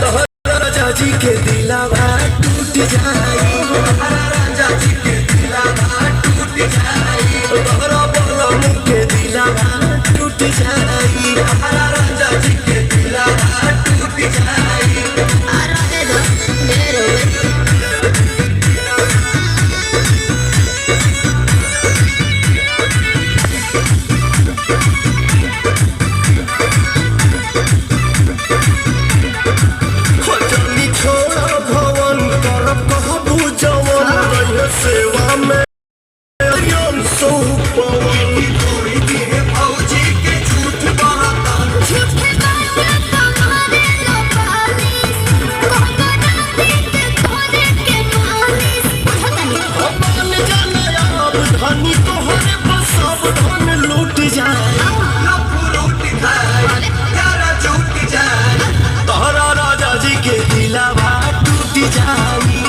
तोहरा राजा जी के दिलावा टूट जाई, तोहरा राजा जी के दिलावा टूट जाई, तोहरा बलम के दिलावा टूट जाई, तोहरा राजा जी के दिलावा टूट जाई। अरे दो मेरो सेवा में फौजी के झूठ बहता झूठे बातें तुम्हारे लोपाली कोको राती के खोरे के मालिस मान जाना अब धनी तोहरे बस अब धन लूट जाए, तोहरा राजा जी के दिलावा टूट जाई,